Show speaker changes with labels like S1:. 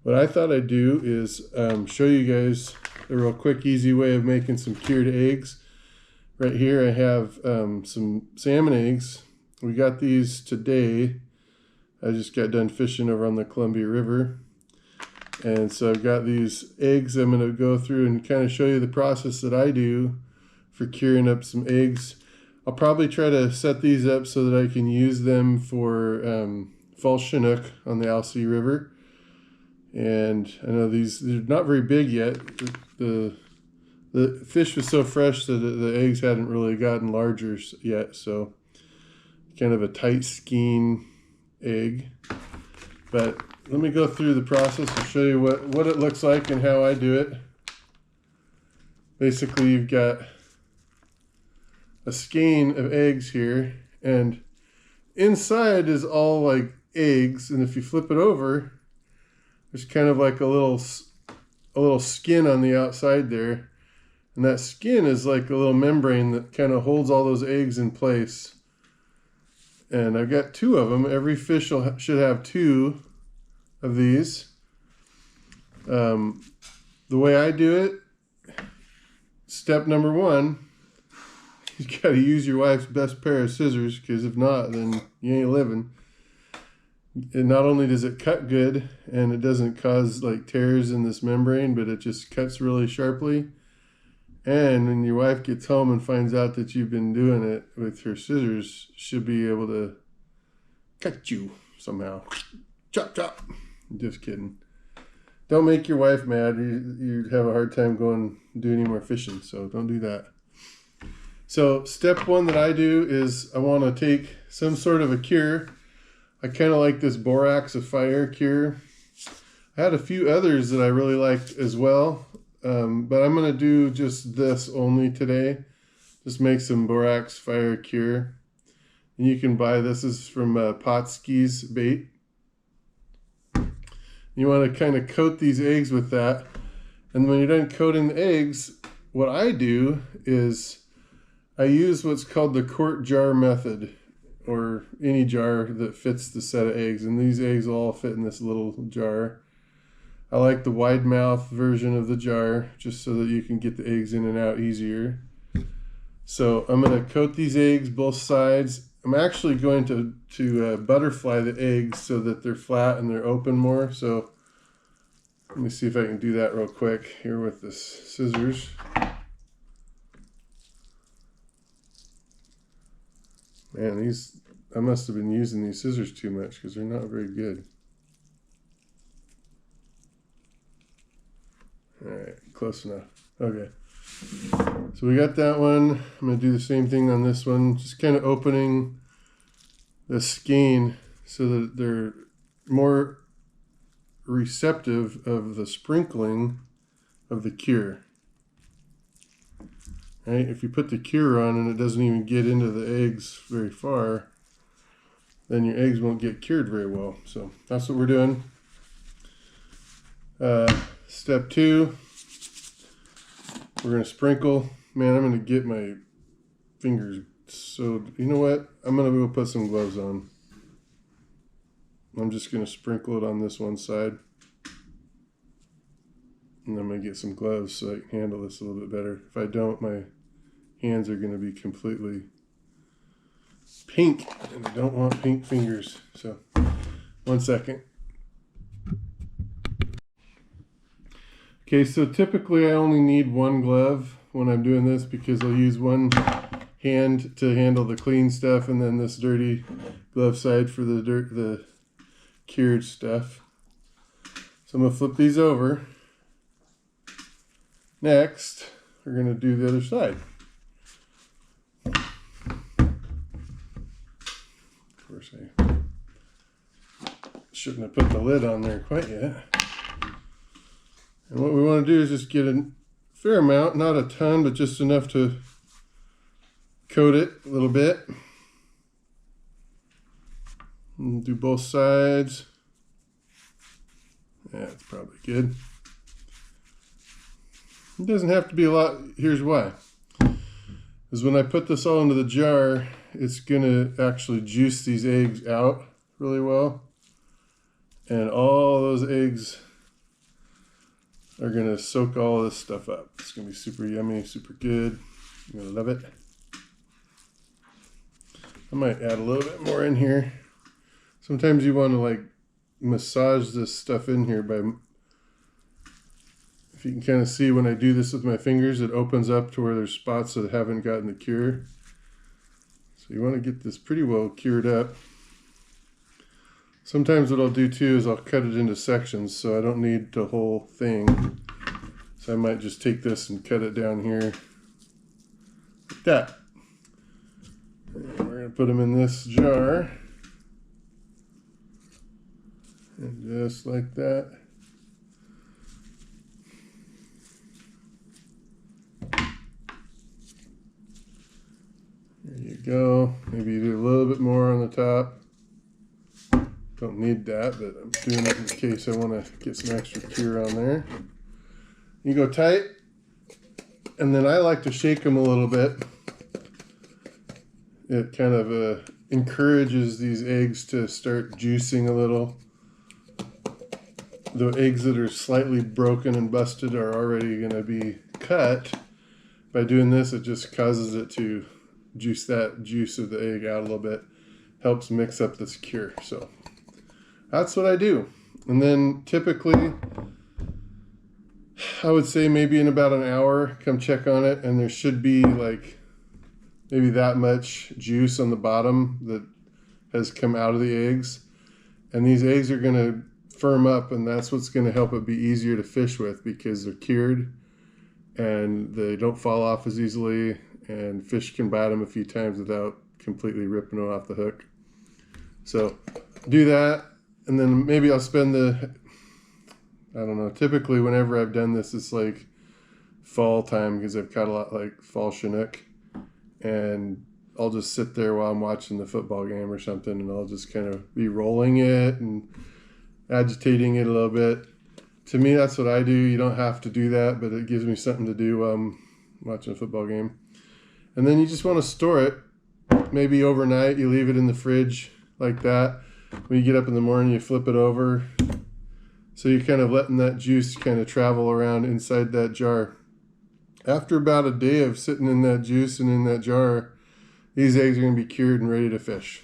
S1: What I thought I'd do is show you guys a real quick, easy way of making some cured eggs. Right here I have some salmon eggs. We got these today. I just got done fishing over on the Columbia River. And so I've got these eggs I'm going to go through and kind of show you the process that I do for curing up some eggs. I'll probably try to set these up so that I can use them for fall Chinook on the Alsea River. And I know they're not very big yet. The fish was so fresh that the eggs hadn't really gotten larger yet, so kind of a tight skein egg. But let me go through the process and show you what it looks like and how I do it. Basically, you've got a skein of eggs here, and inside is all like eggs, and if you flip it over, there's kind of like a little skin on the outside there, and that skin is like a little membrane that kind of holds all those eggs in place. And I've got two of them. Every fish should have two of these. The way I do it, step number one, you got to use your wife's best pair of scissors, because if not, then you ain't living. And not only does it cut good, and it doesn't cause like tears in this membrane, but it just cuts really sharply. And when your wife gets home and finds out that you've been doing it with her scissors, she'll be able to cut you somehow. Chop, chop. Just kidding. Don't make your wife mad. You'd have a hard time going and do any more fishing, so don't do that. So step one that I do is I want to take some sort of a cure. I kind of like this borax of fire cure. I had a few others that I really liked as well. But I'm going to do just this only today. Just make some borax fire cure. And you can buy this is from Potski's Bait. You want to kind of coat these eggs with that. And when you're done coating the eggs, what I do is I use what's called the quart jar method, or any jar that fits the set of eggs. And these eggs will all fit in this little jar. I like the wide mouth version of the jar, just so that you can get the eggs in and out easier. So I'm going to coat these eggs both sides. I'm actually going to butterfly the eggs so that they're flat and they're open more. So let me see if I can do that real quick here with this scissors. Man, I must have been using these scissors too much because they're not very good. All right, close enough. Okay. So we got that one. I'm going to do the same thing on this one. Just kind of opening the skein so that they're more receptive of the sprinkling of the cure. Right? If you put the cure on and it doesn't even get into the eggs very far, then your eggs won't get cured very well. So that's what we're doing. Step two, we're going to sprinkle. Man, I'm going to get my fingers. So, you know what? I'm going to go put some gloves on. I'm just going to sprinkle it on this one side. And I'm going to get some gloves so I can handle this a little bit better. If I don't, my hands are going to be completely pink. And I don't want pink fingers. So, 1 second. Okay, so typically I only need one glove when I'm doing this because I'll use one hand to handle the clean stuff and then this dirty glove side for the cured stuff. So I'm going to flip these over. Next, we're going to do the other side. Of course, I shouldn't have put the lid on there quite yet. And what we want to do is just get a fair amount, not a ton, but just enough to coat it a little bit. And do both sides. Yeah, that's probably good. It doesn't have to be a lot. Here's why. Because when I put this all into the jar, it's going to actually juice these eggs out really well. And all those eggs are gonna soak all this stuff up. It's gonna be super yummy, super good. You're gonna love it. I might add a little bit more in here. Sometimes you want to like massage this stuff in here by, if you can kind of see when I do this with my fingers, it opens up to where there's spots that haven't gotten the cure. So you want to get this pretty well cured up. Sometimes what I'll do too is I'll cut it into sections so I don't need the whole thing. So I might just take this and cut it down here like that. And we're going to put them in this jar. And just like that. There you go. Maybe you do a little bit more on the top. Don't need that, but I'm doing it in case I want to get some extra cure on there. You go tight, and then I like to shake them a little bit. It kind of encourages these eggs to start juicing a little. The eggs that are slightly broken and busted are already going to be cut. By doing this, it just causes it to juice that juice of the egg out a little bit. Helps mix up this cure. So that's what I do. And then typically, I would say maybe in about an hour, come check on it, and there should be like maybe that much juice on the bottom that has come out of the eggs. And these eggs are going to firm up, and that's what's going to help it be easier to fish with because they're cured and they don't fall off as easily, and fish can bite them a few times without completely ripping them off the hook. So do that, and then maybe I'll spend I don't know, typically whenever I've done this, it's like fall time because I've caught a lot like fall Chinook, and I'll just sit there while I'm watching the football game or something, and I'll just kind of be rolling it and agitating it a little bit. To me, that's what I do. You don't have to do that, but it gives me something to do while I'm watching a football game. And then you just want to store it. Maybe overnight, you leave it in the fridge like that. When you get up in the morning, you flip it over. So you're kind of letting that juice kind of travel around inside that jar. After about a day of sitting in that juice and in that jar, these eggs are going to be cured and ready to fish.